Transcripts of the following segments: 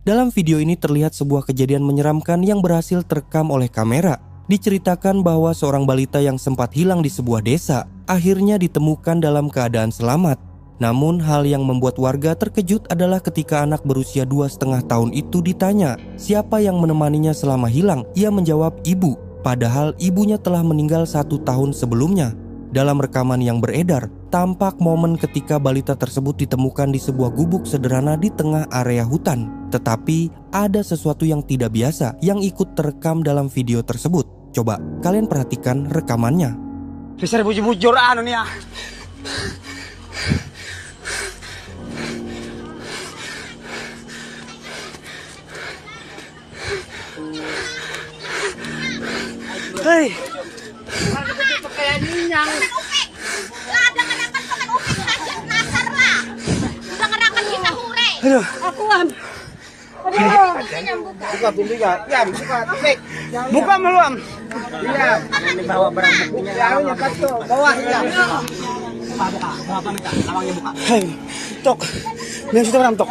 Dalam video ini terlihat sebuah kejadian menyeramkan yang berhasil terekam oleh kamera. Diceritakan bahwa seorang balita yang sempat hilang di sebuah desa akhirnya ditemukan dalam keadaan selamat. Namun hal yang membuat warga terkejut adalah ketika anak berusia 2,5 tahun itu ditanya siapa yang menemaninya selama hilang. Ia menjawab ibu, padahal ibunya telah meninggal 1 tahun sebelumnya. Dalam rekaman yang beredar, tampak momen ketika balita tersebut ditemukan di sebuah gubuk sederhana di tengah area hutan. Tetapi ada sesuatu yang tidak biasa yang ikut terekam dalam video tersebut. Coba kalian perhatikan rekamannya. Bisa bujur-bujur anu nih ya. Hei. Kayak ninyang. Lah ada nganakan pakai upik saja nasar lah. Udah nganakan kita hure. Aduh. Aku am. Buka pintu ya. Ya, buka. Buka meluam. Iya. Ini bawa barang buktinya. Ya, nyekat tuh. Bawah ya. Buka. Bawa minta. Lawangnya buka. Hei. Tok. Yang sudah orang tok.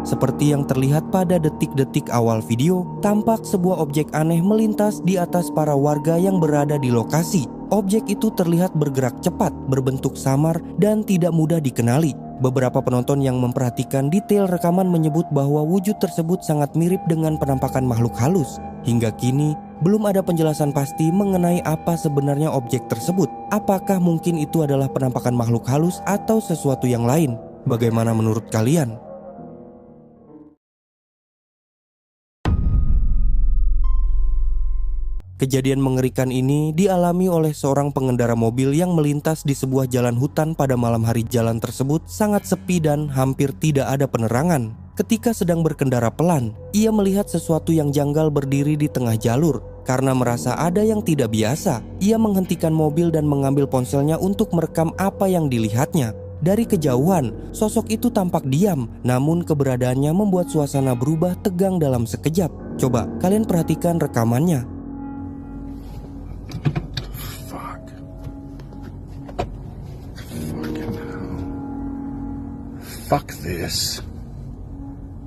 Seperti yang terlihat pada detik-detik awal video, tampak sebuah objek aneh melintas di atas para warga yang berada di lokasi. Objek itu terlihat bergerak cepat, berbentuk samar, dan tidak mudah dikenali. Beberapa penonton yang memperhatikan detail rekaman menyebut bahwa wujud tersebut sangat mirip dengan penampakan makhluk halus. Hingga kini, belum ada penjelasan pasti mengenai apa sebenarnya objek tersebut. Apakah mungkin itu adalah penampakan makhluk halus atau sesuatu yang lain? Bagaimana menurut kalian? Kejadian mengerikan ini dialami oleh seorang pengendara mobil yang melintas di sebuah jalan hutan pada malam hari. Jalan tersebut sangat sepi dan hampir tidak ada penerangan. Ketika sedang berkendara pelan, ia melihat sesuatu yang janggal berdiri di tengah jalur. Karena merasa ada yang tidak biasa, ia menghentikan mobil dan mengambil ponselnya untuk merekam apa yang dilihatnya. Dari kejauhan, sosok itu tampak diam, namun keberadaannya membuat suasana berubah tegang dalam sekejap. Coba kalian perhatikan rekamannya. Fuck this.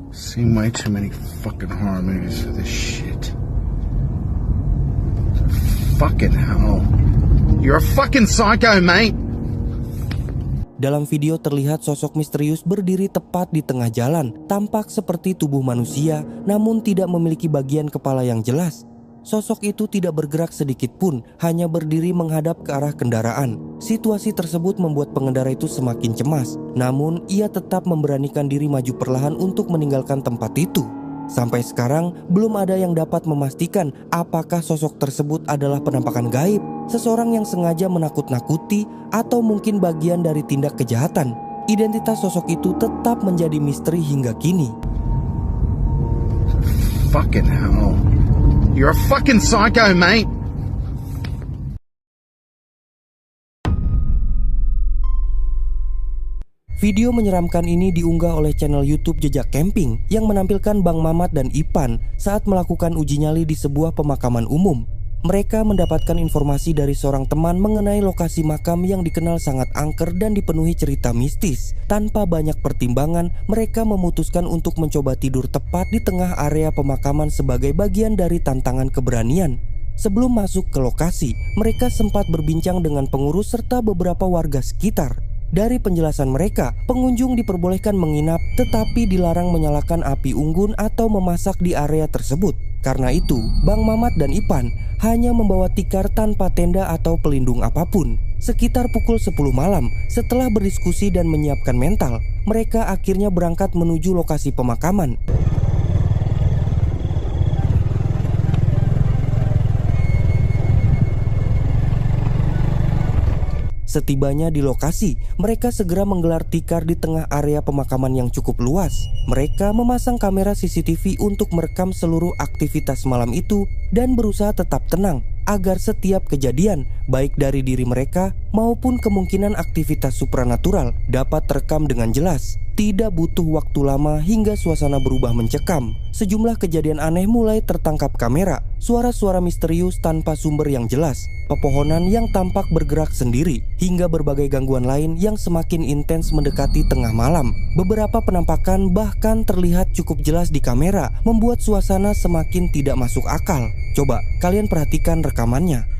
Seen way too many fucking horror movies for this shit. Fucking hell. You're a fucking psycho, mate. Dalam video terlihat sosok misterius berdiri tepat di tengah jalan. Tampak seperti tubuh manusia, namun tidak memiliki bagian kepala yang jelas. Sosok itu tidak bergerak sedikit pun, hanya berdiri menghadap ke arah kendaraan. Situasi tersebut membuat pengendara itu semakin cemas. Namun, ia tetap memberanikan diri maju perlahan untuk meninggalkan tempat itu. Sampai sekarang, belum ada yang dapat memastikan apakah sosok tersebut adalah penampakan gaib, seseorang yang sengaja menakut-nakuti, atau mungkin bagian dari tindak kejahatan. Identitas sosok itu tetap menjadi misteri hingga kini. Fucking hell. You're a fucking psycho, mate. Video menyeramkan ini diunggah oleh channel YouTube Jejak Camping yang menampilkan Bang Mamat dan Ipan saat melakukan uji nyali di sebuah pemakaman umum. Mereka mendapatkan informasi dari seorang teman mengenai lokasi makam yang dikenal sangat angker dan dipenuhi cerita mistis. Tanpa banyak pertimbangan, mereka memutuskan untuk mencoba tidur tepat di tengah area pemakaman sebagai bagian dari tantangan keberanian. Sebelum masuk ke lokasi, mereka sempat berbincang dengan pengurus serta beberapa warga sekitar. Dari penjelasan mereka, pengunjung diperbolehkan menginap tetapi dilarang menyalakan api unggun atau memasak di area tersebut. Karena itu, Bang Mamat dan Ipan hanya membawa tikar tanpa tenda atau pelindung apapun. Sekitar pukul 10 malam, setelah berdiskusi dan menyiapkan mental, mereka akhirnya berangkat menuju lokasi pemakaman. Setibanya di lokasi, mereka segera menggelar tikar di tengah area pemakaman yang cukup luas. Mereka memasang kamera CCTV untuk merekam seluruh aktivitas malam itu dan berusaha tetap tenang agar setiap kejadian, baik dari diri mereka maupun kemungkinan aktivitas supranatural, dapat terekam dengan jelas. Tidak butuh waktu lama hingga suasana berubah mencekam. Sejumlah kejadian aneh mulai tertangkap kamera. Suara-suara misterius tanpa sumber yang jelas, pepohonan yang tampak bergerak sendiri, hingga berbagai gangguan lain yang semakin intens mendekati tengah malam. Beberapa penampakan bahkan terlihat cukup jelas di kamera, membuat suasana semakin tidak masuk akal. Coba kalian perhatikan rekamannya.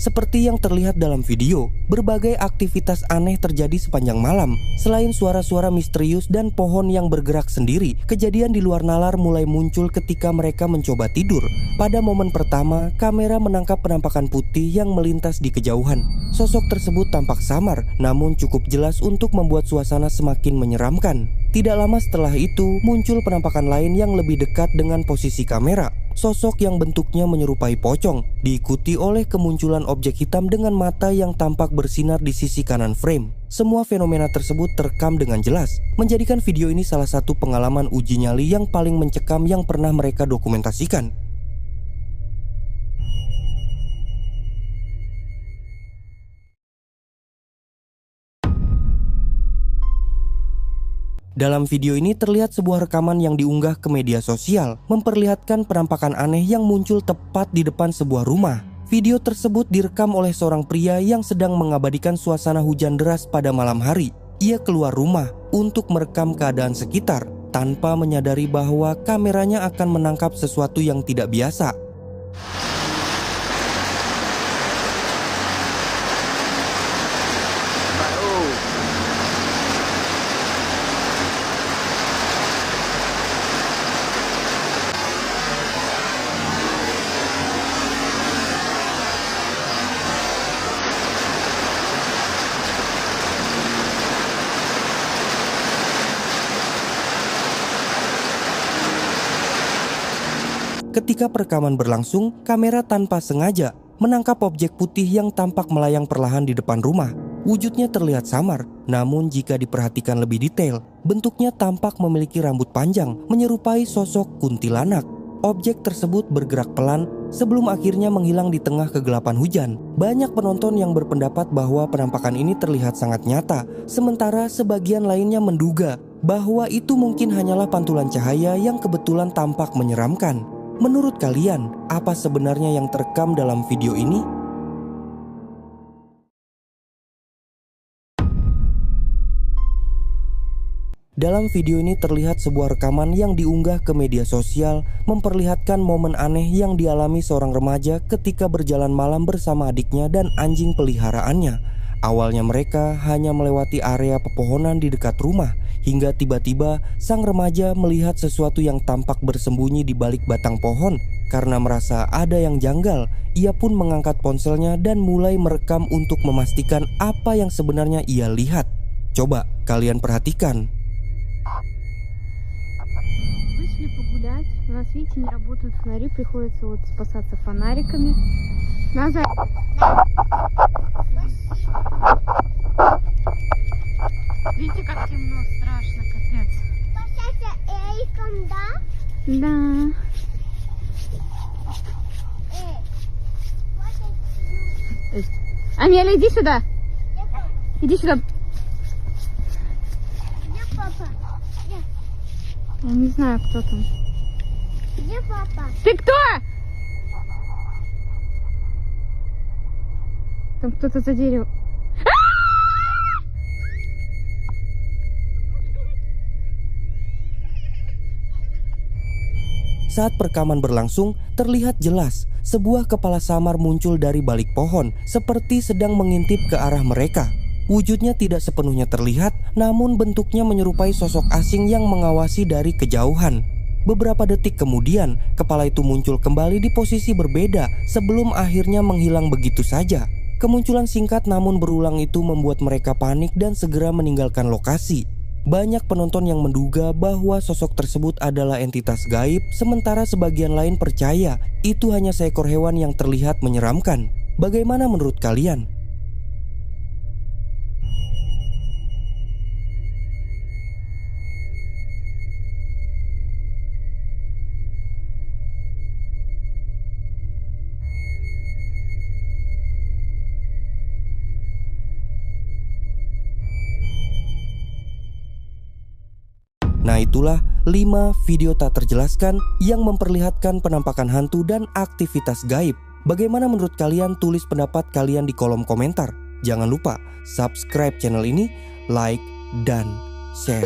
Seperti yang terlihat dalam video, berbagai aktivitas aneh terjadi sepanjang malam. Selain suara-suara misterius dan pohon yang bergerak sendiri, kejadian di luar nalar mulai muncul ketika mereka mencoba tidur. Pada momen pertama, kamera menangkap penampakan putih yang melintas di kejauhan. Sosok tersebut tampak samar, namun cukup jelas untuk membuat suasana semakin menyeramkan. Tidak lama setelah itu, muncul penampakan lain yang lebih dekat dengan posisi kamera. Sosok yang bentuknya menyerupai pocong, diikuti oleh kemunculan objek hitam dengan mata yang tampak bersinar di sisi kanan frame. Semua fenomena tersebut terekam dengan jelas, menjadikan video ini salah satu pengalaman uji nyali yang paling mencekam yang pernah mereka dokumentasikan. Dalam video ini terlihat sebuah rekaman yang diunggah ke media sosial, memperlihatkan penampakan aneh yang muncul tepat di depan sebuah rumah. Video tersebut direkam oleh seorang pria yang sedang mengabadikan suasana hujan deras pada malam hari. Ia keluar rumah untuk merekam keadaan sekitar, tanpa menyadari bahwa kameranya akan menangkap sesuatu yang tidak biasa. Ketika perekaman berlangsung, kamera tanpa sengaja menangkap objek putih yang tampak melayang perlahan di depan rumah. Wujudnya terlihat samar, namun jika diperhatikan lebih detail, bentuknya tampak memiliki rambut panjang menyerupai sosok kuntilanak. Objek tersebut bergerak pelan sebelum akhirnya menghilang di tengah kegelapan hujan. Banyak penonton yang berpendapat bahwa penampakan ini terlihat sangat nyata, sementara sebagian lainnya menduga bahwa itu mungkin hanyalah pantulan cahaya yang kebetulan tampak menyeramkan. Menurut kalian, apa sebenarnya yang terekam dalam video ini? Dalam video ini terlihat sebuah rekaman yang diunggah ke media sosial memperlihatkan momen aneh yang dialami seorang remaja ketika berjalan malam bersama adiknya dan anjing peliharaannya. Awalnya mereka hanya melewati area pepohonan di dekat rumah, hingga tiba-tiba sang remaja melihat sesuatu yang tampak bersembunyi di balik batang pohon. Karena merasa ada yang janggal, ia pun mengangkat ponselnya dan mulai merekam untuk memastikan apa yang sebenarnya ia lihat. Coba kalian perhatikan. Вышли погулять. У нас, видите, не работают фонари. Приходится вот спасаться фонариками. Назад. Видите, как темно, страшно, капец. Спасайся Эриком, да? Да. Амелия, иди сюда. Иди сюда. Где папа? Я не знаю, кто там. Где папа? Ты кто? Там кто-то за деревом. Saat perekaman berlangsung, terlihat jelas sebuah kepala samar muncul dari balik pohon, seperti sedang mengintip ke arah mereka. Wujudnya tidak sepenuhnya terlihat, namun bentuknya menyerupai sosok asing yang mengawasi dari kejauhan. Beberapa detik kemudian, kepala itu muncul kembali di posisi berbeda sebelum akhirnya menghilang begitu saja. Kemunculan singkat namun berulang itu membuat mereka panik dan segera meninggalkan lokasi. Banyak penonton yang menduga bahwa sosok tersebut adalah entitas gaib, sementara sebagian lain percaya itu hanya seekor hewan yang terlihat menyeramkan. Bagaimana menurut kalian? Nah, itulah 5 video tak terjelaskan yang memperlihatkan penampakan hantu dan aktivitas gaib. Bagaimana menurut kalian? Tulis pendapat kalian di kolom komentar. Jangan lupa subscribe channel ini, like, dan share.